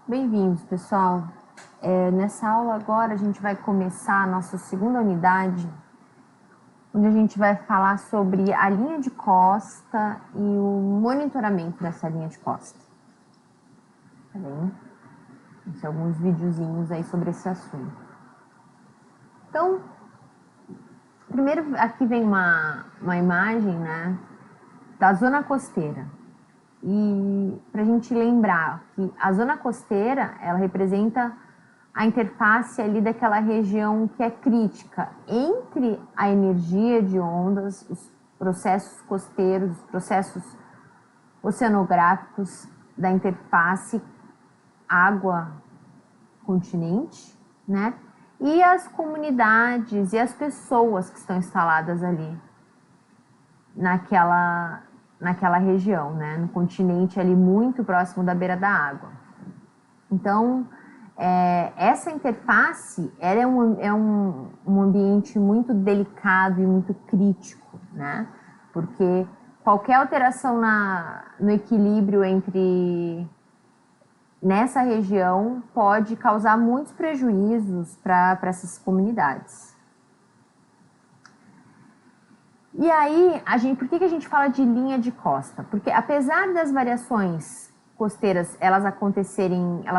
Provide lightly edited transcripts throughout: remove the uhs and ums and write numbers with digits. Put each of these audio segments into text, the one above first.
Bem-vindos, pessoal. Nessa aula agora a gente vai começar a nossa segunda unidade, onde a gente vai falar sobre a linha de costa e o monitoramento dessa linha de costa. Tá bem? Tem alguns videozinhos aí sobre esse assunto. Então, primeiro aqui vem uma imagem, né, da zona costeira. E para a gente lembrar que a zona costeira, ela representa a interface ali daquela região que é crítica entre a energia de ondas, os processos costeiros, os processos oceanográficos da interface água-continente, né? E as comunidades e as pessoas que estão instaladas ali naquela região, né? No continente ali muito próximo da beira da água. Então, essa interface ela é um ambiente muito delicado e muito crítico, né? Porque qualquer alteração no equilíbrio nessa região pode causar muitos prejuízos para essas comunidades. E aí, por que a gente fala de linha de costa? Porque apesar das variações costeiras elas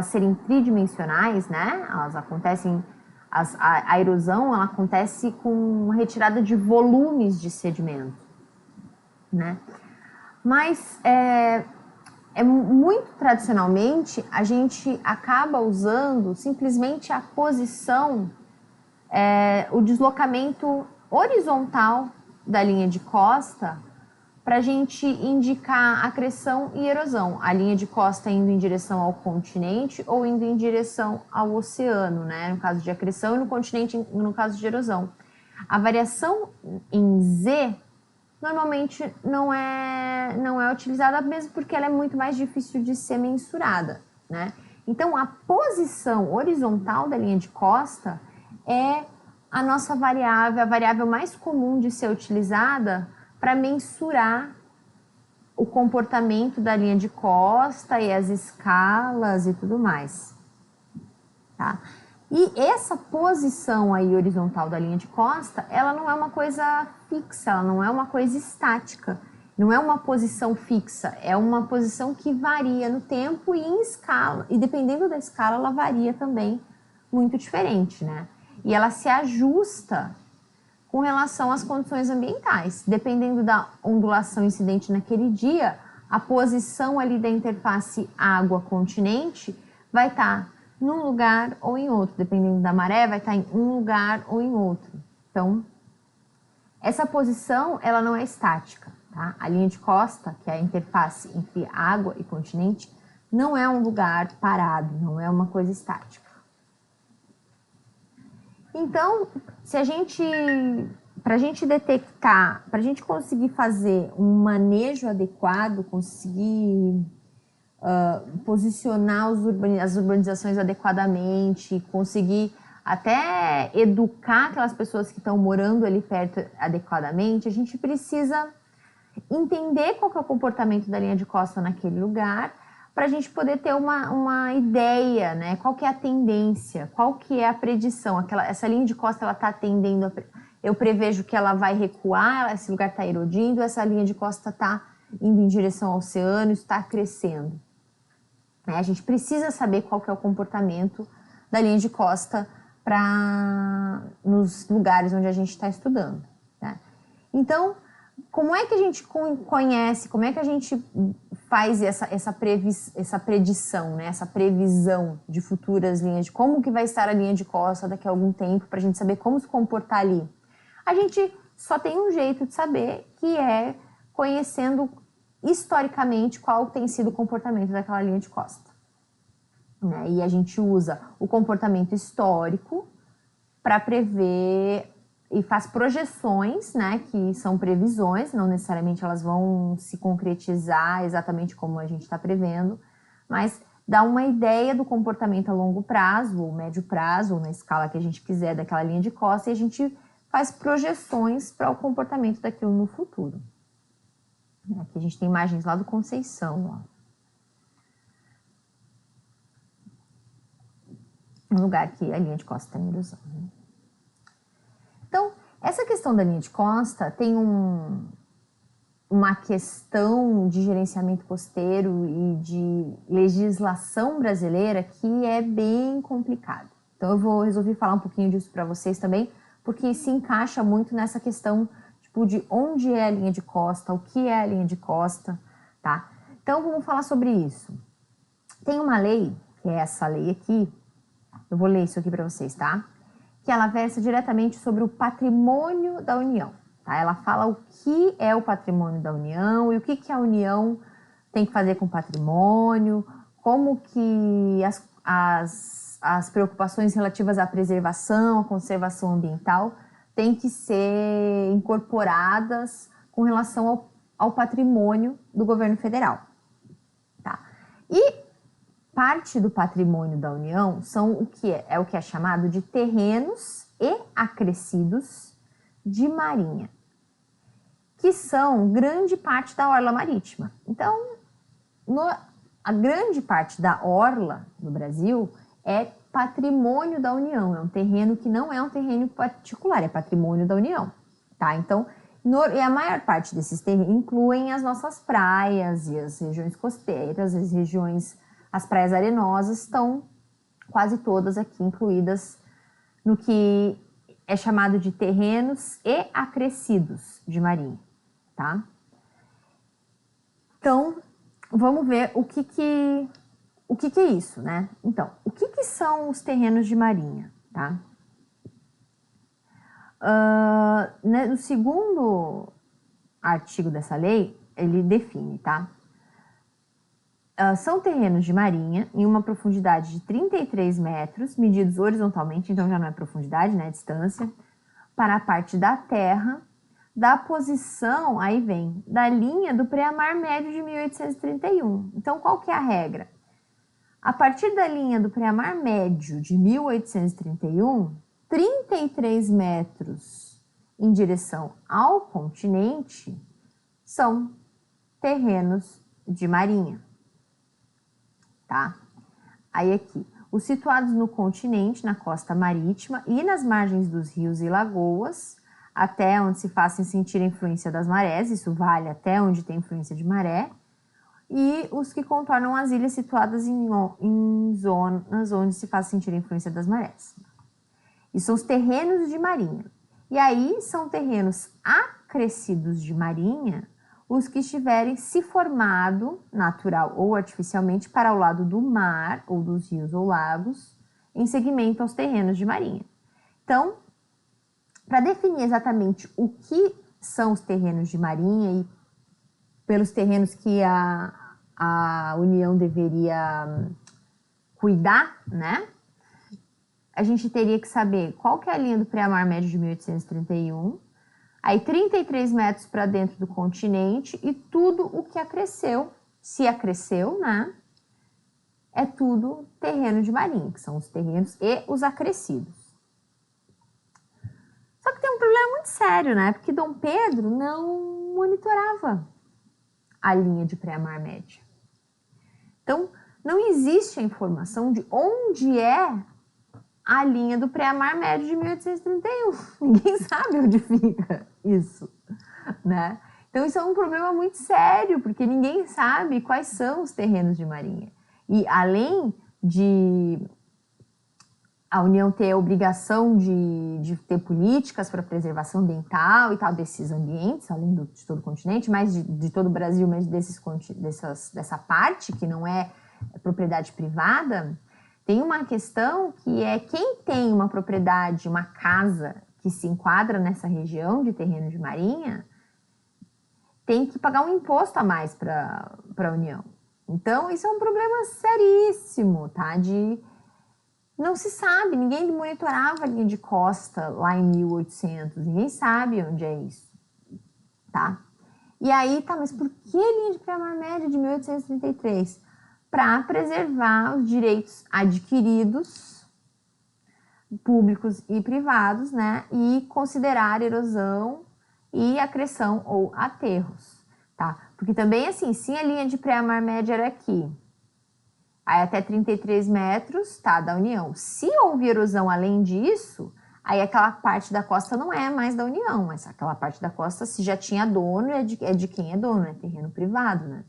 serem tridimensionais, né? Elas acontecem, a erosão ela acontece com retirada de volumes de sedimento, né? Mas muito tradicionalmente a gente acaba usando simplesmente a posição, o deslocamento horizontal da linha de costa para a gente indicar acreção e erosão. A linha de costa indo em direção ao continente ou indo em direção ao oceano, né? No caso de acreção, e no continente, no caso de erosão. A variação em Z normalmente não é utilizada, mesmo porque ela é muito mais difícil de ser mensurada, né? Então, a posição horizontal da linha de costa é a nossa variável, a variável mais comum de ser utilizada para mensurar o comportamento da linha de costa e as escalas e tudo mais. Tá? E essa posição aí horizontal da linha de costa, ela não é uma coisa fixa, ela não é uma coisa estática, não é uma posição fixa, é uma posição que varia no tempo e em escala, e dependendo da escala ela varia também muito diferente, né? E ela se ajusta com relação às condições ambientais. Dependendo da ondulação incidente naquele dia, a posição ali da interface água-continente vai estar num lugar ou em outro. Dependendo da maré, vai estar em um lugar ou em outro. Então, essa posição, ela não é estática, tá? A linha de costa, que é a interface entre água e continente, não é um lugar parado, não é uma coisa estática. Então, para a gente detectar, para a gente conseguir fazer um manejo adequado, conseguir posicionar as urbanizações adequadamente, conseguir até educar aquelas pessoas que estão morando ali perto adequadamente, a gente precisa entender qual que é o comportamento da linha de costa naquele lugar, para a gente poder ter uma ideia, né? Qual que é a tendência, qual que é a predição. Essa linha de costa, ela está tendendo, eu prevejo que ela vai recuar, esse lugar está erodindo, essa linha de costa está indo em direção ao oceano, está crescendo. A gente precisa saber qual que é o comportamento da linha de costa nos lugares onde a gente está estudando. Tá? Então, como é que a gente conhece, como é que a gente faz essa predição, né? Essa previsão de futuras linhas, de como que vai estar a linha de costa daqui a algum tempo, para a gente saber como se comportar ali? A gente só tem um jeito de saber, que é conhecendo historicamente qual tem sido o comportamento daquela linha de costa. Né? E a gente usa o comportamento histórico para prever e faz projeções, né, que são previsões, não necessariamente elas vão se concretizar exatamente como a gente está prevendo, mas dá uma ideia do comportamento a longo prazo, ou médio prazo, ou na escala que a gente quiser daquela linha de costa, e a gente faz projeções para o comportamento daquilo no futuro. Aqui a gente tem imagens lá do Conceição, ó. no lugar que a linha de costa está em erosão. Né? Então, essa questão da linha de costa tem uma questão de gerenciamento costeiro e de legislação brasileira que é bem complicada. Então, eu vou resolver falar um pouquinho disso para vocês também, porque se encaixa muito nessa questão tipo, de onde é a linha de costa, o que é a linha de costa, tá? Então, vamos falar sobre isso. Tem uma lei, que é essa lei aqui, eu vou ler isso aqui para vocês, tá? Que ela versa diretamente sobre o patrimônio da União. Tá? Ela fala o que é o patrimônio da União e o que a União tem que fazer com o patrimônio, como que as preocupações relativas à preservação, à conservação ambiental têm que ser incorporadas com relação ao patrimônio do governo federal. Tá? E parte do patrimônio da União são o que é chamado de terrenos e acrescidos de marinha, que são grande parte da orla marítima. Então, a grande parte da orla do Brasil é patrimônio da União, é um terreno que não é um terreno particular, é patrimônio da União, tá? Então, e a maior parte desses terrenos incluem as nossas praias e as regiões costeiras, as praias arenosas estão quase todas aqui incluídas no que é chamado de terrenos e acrescidos de marinha, tá? Então, vamos ver o que é isso, né? Então, o que são os terrenos de marinha, tá? No segundo artigo dessa lei, ele define, tá? São terrenos de marinha em uma profundidade de 33 metros, medidos horizontalmente, então já não é profundidade, né, distância, para a parte da terra, da posição, aí vem, da linha do pré-mar médio de 1831. Então, qual que é a regra? A partir da linha do pré-mar médio de 1831, 33 metros em direção ao continente são terrenos de marinha. Tá? Aí aqui, os situados no continente, na costa marítima e nas margens dos rios e lagoas, até onde se façam sentir a influência das marés, isso vale até onde tem influência de maré, e os que contornam as ilhas situadas em zonas onde se faz sentir a influência das marés. E são os terrenos de marinha. E aí são terrenos acrescidos de marinha, os que estiverem se formado, natural ou artificialmente, para o lado do mar, ou dos rios ou lagos, em seguimento aos terrenos de marinha. Então, para definir exatamente o que são os terrenos de marinha e pelos terrenos que a União deveria cuidar, né? A gente teria que saber qual que é a linha do pré-mar médio de 1831, aí 33 metros para dentro do continente e tudo o que acresceu, se acresceu, né? É tudo terreno de marinha, que são os terrenos e os acrescidos. Só que tem um problema muito sério, né? Porque Dom Pedro não monitorava a linha de pré-mar médio. Então, não existe a informação de onde é a linha do pré-mar médio de 1831. Ninguém sabe onde fica isso, né? Então, isso é um problema muito sério, porque ninguém sabe quais são os terrenos de marinha. E além de a União ter a obrigação de ter políticas para preservação ambiental e tal desses ambientes, além de todo o continente, mas de todo o Brasil, mas dessa parte que não é propriedade privada, tem uma questão que é quem tem uma propriedade, uma casa que se enquadra nessa região de terreno de marinha, tem que pagar um imposto a mais para a União. Então, isso é um problema seríssimo, tá? Não se sabe, ninguém monitorava a linha de costa lá em 1800, ninguém sabe onde é isso, tá? E aí, tá, mas por que linha de pré-mar média de 1833? Para preservar os direitos adquiridos, públicos e privados, né? E considerar erosão e acreção ou aterros, tá? Porque também, assim, se a linha de pré-mar média era aqui, Aí até 33 metros, tá, da União. Se houve erosão além disso, aí aquela parte da costa não é mais da União, mas aquela parte da costa, se já tinha dono, é de quem é dono, é terreno privado, né?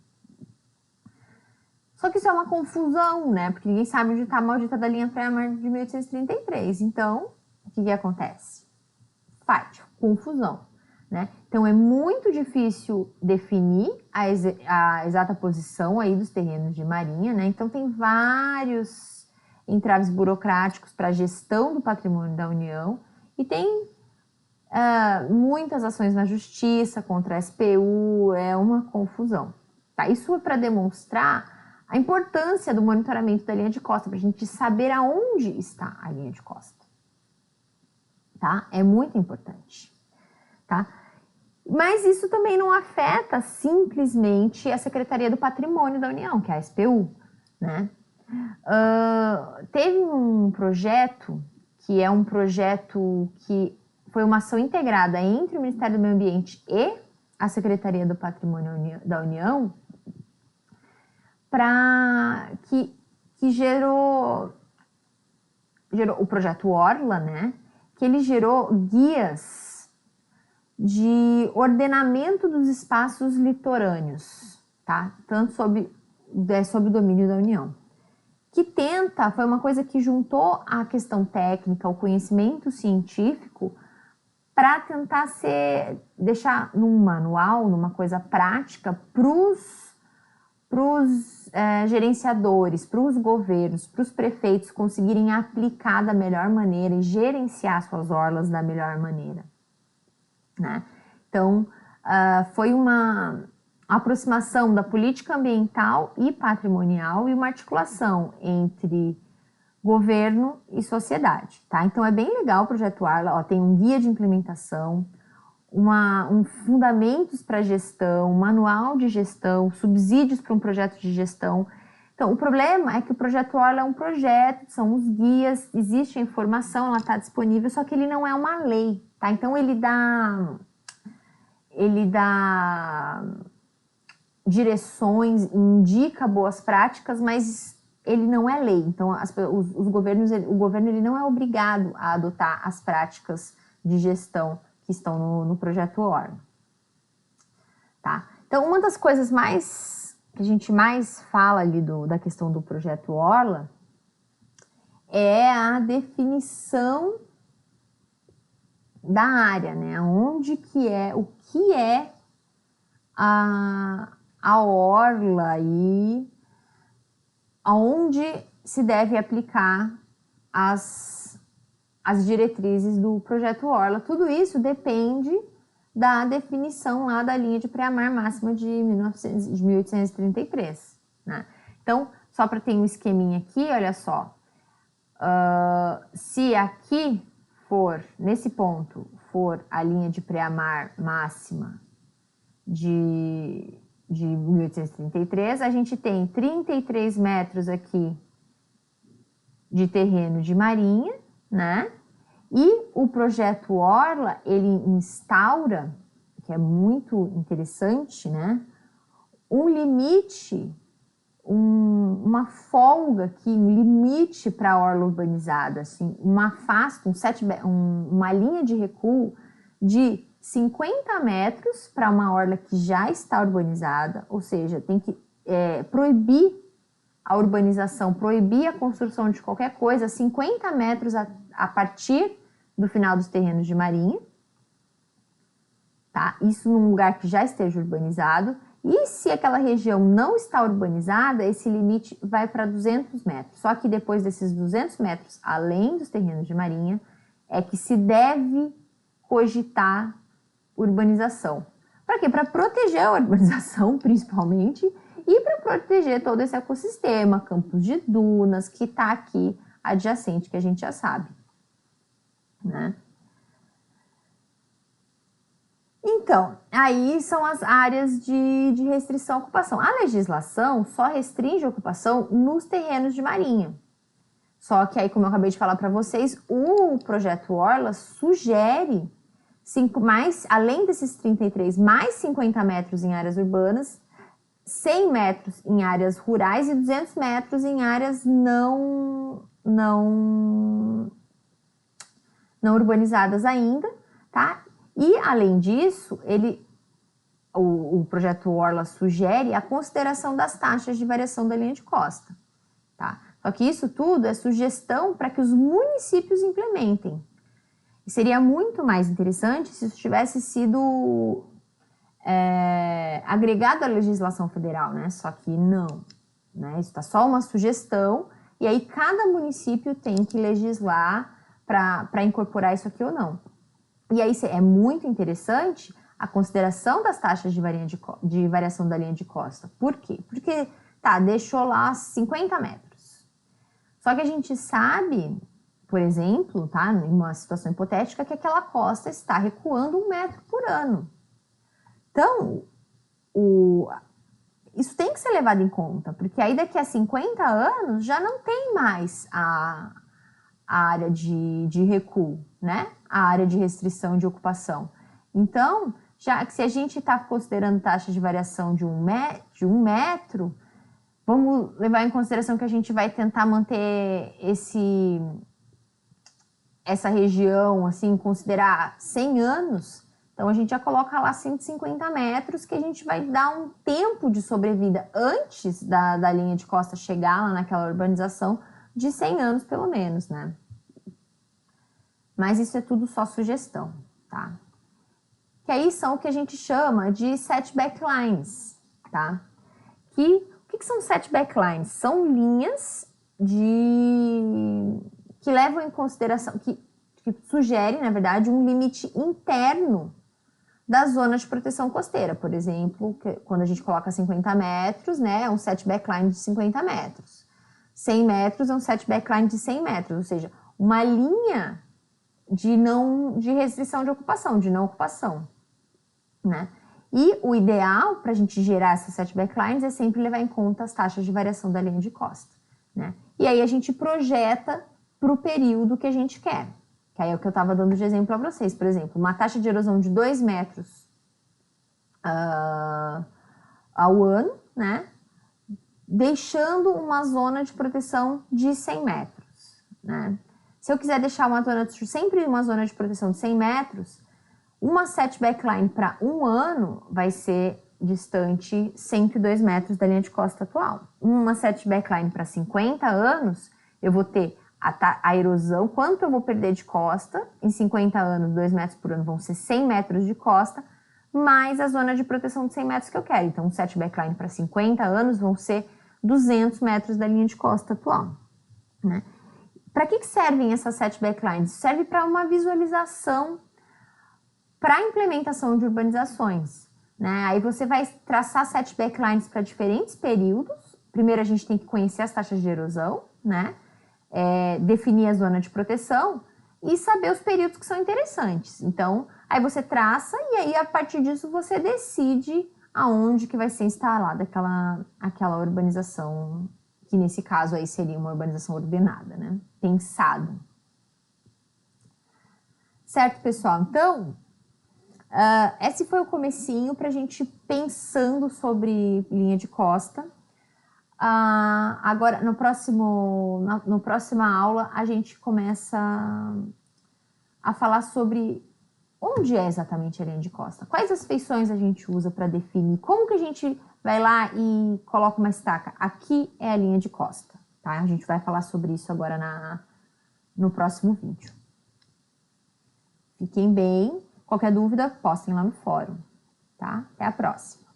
Só que isso é uma confusão, né? Porque ninguém sabe onde está a maldita da linha Praia-Mar de 1833. Então, o que acontece? Faz confusão, né? Então, é muito difícil definir a exata posição aí dos terrenos de marinha, né? Então, tem vários entraves burocráticos para a gestão do patrimônio da União e tem muitas ações na justiça contra a SPU, é uma confusão. Tá? Isso é para demonstrar a importância do monitoramento da linha de costa, para a gente saber aonde está a linha de costa. Tá? É muito importante. Tá? Mas isso também não afeta simplesmente a Secretaria do Patrimônio da União, que é a SPU. Né? Teve um projeto, que é um projeto que foi uma ação integrada entre o Ministério do Meio Ambiente e a Secretaria do Patrimônio da União, que gerou o projeto Orla, né? Que ele gerou guias de ordenamento dos espaços litorâneos, tá? Tanto sob o domínio da União. Foi uma coisa que juntou a questão técnica, o conhecimento científico, para tentar deixar num manual, numa coisa prática, para os gerenciadores, para os governos, para os prefeitos conseguirem aplicar da melhor maneira e gerenciar suas orlas da melhor maneira. Né? Então, foi uma aproximação da política ambiental e patrimonial e uma articulação entre governo e sociedade. Tá? Então, é bem legal o Projeto Orla, tem um guia de implementação, fundamentos para gestão, manual de gestão, subsídios para um projeto de gestão. Então, o problema é que o Projeto Orla é um projeto, são os guias, existe a informação, ela está disponível, só que ele não é uma lei, tá? Então, ele dá direções, indica boas práticas, mas ele não é lei. Então, o governo ele não é obrigado a adotar as práticas de gestão que estão no Projeto Orla. Tá? Então, uma das coisas que a gente mais fala ali da questão do Projeto Orla é a definição da área, né? O que é a orla e aonde se deve aplicar as diretrizes do Projeto Orla. Tudo isso depende da definição lá da linha de pré-mar máxima de 1833. Né? Então, só para ter um esqueminha aqui, olha só. Se aqui nesse ponto, for a linha de pré-mar máxima de 1833, a gente tem 33 metros aqui de terreno de marinha, né? E o Projeto Orla, ele instaura, que é muito interessante, né? Um limite, uma folga aqui, um limite para a orla urbanizada, assim, uma linha de recuo de 50 metros para uma orla que já está urbanizada, ou seja, tem que proibir a urbanização, proibir a construção de qualquer coisa 50 metros a partir do final dos terrenos de marinha, tá? Isso num lugar que já esteja urbanizado. E se aquela região não está urbanizada, esse limite vai para 200 metros. Só que depois desses 200 metros, além dos terrenos de marinha, é que se deve cogitar urbanização. Para quê? Para proteger a urbanização, principalmente, e para proteger todo esse ecossistema, campos de dunas, que está aqui adjacente, que a gente já sabe. Né? Então, aí são as áreas de restrição à ocupação. A legislação só restringe a ocupação nos terrenos de marinha. Só que aí, como eu acabei de falar para vocês, o Projeto Orla sugere, além desses 33, mais 50 metros em áreas urbanas, 100 metros em áreas rurais e 200 metros em áreas não urbanizadas ainda, tá? E, além disso, o projeto Orla sugere a consideração das taxas de variação da linha de costa, tá? Só que isso tudo é sugestão para que os municípios implementem. E seria muito mais interessante se isso tivesse sido agregado à legislação federal, né? Só que não, né? Isso está só uma sugestão e aí cada município tem que legislar para incorporar isso aqui ou não. E aí é muito interessante a consideração das taxas de variação da linha de costa. Por quê? Porque, tá, deixou lá 50 metros. Só que a gente sabe, por exemplo, tá, em uma situação hipotética, que aquela costa está recuando 1 metro por ano. Então, isso tem que ser levado em conta, porque aí daqui a 50 anos já não tem mais a área de recuo, né? A área de restrição de ocupação. Então, já que se a gente está considerando taxa de variação de 1 metro, vamos levar em consideração que a gente vai tentar manter essa região, assim, considerar 100 anos, então a gente já coloca lá 150 metros, que a gente vai dar um tempo de sobrevida antes da linha de costa chegar lá naquela urbanização de 100 anos pelo menos, né? Mas isso é tudo só sugestão, tá? Que aí são o que a gente chama de setback lines, tá? O que são setback lines? São linhas que levam em consideração, que sugerem, na verdade, um limite interno da zona de proteção costeira. Por exemplo, quando a gente coloca 50 metros, né, é um setback line de 50 metros. 100 metros é um setback line de 100 metros, ou seja, uma linha de restrição de ocupação, de não ocupação, né? E o ideal para a gente gerar essas setback lines é sempre levar em conta as taxas de variação da linha de costa, né? E aí a gente projeta para o período que a gente quer. Que aí é o que eu estava dando de exemplo para vocês. Por exemplo, uma taxa de erosão de 2 metros ao ano, né? Deixando uma zona de proteção de 100 metros, né? Se eu quiser deixar sempre uma zona de proteção de 100 metros, uma setback line para 1 ano vai ser distante 102 metros da linha de costa atual. Uma setback line para 50 anos, eu vou ter a erosão, quanto eu vou perder de costa, em 50 anos, 2 metros por ano vão ser 100 metros de costa, mais a zona de proteção de 100 metros que eu quero. Então, um setback line para 50 anos vão ser 200 metros da linha de costa atual, né? Para que servem essas setback lines? Serve para uma visualização para a implementação de urbanizações, né? Aí você vai traçar setback lines para diferentes períodos. Primeiro a gente tem que conhecer as taxas de erosão, né? Definir a zona de proteção e saber os períodos que são interessantes. Então, aí você traça e aí a partir disso você decide aonde que vai ser instalada aquela urbanização, que nesse caso aí seria uma urbanização ordenada, né? Pensado. Certo, pessoal? Então, esse foi o comecinho para a gente pensando sobre linha de costa. Agora, na próxima aula, a gente começa a falar sobre onde é exatamente a linha de costa, quais as feições a gente usa para definir, como que a gente vai lá e coloca uma estaca. Aqui é a linha de costa, tá? A gente vai falar sobre isso agora no próximo vídeo. Fiquem bem. Qualquer dúvida, postem lá no fórum, tá? Até a próxima.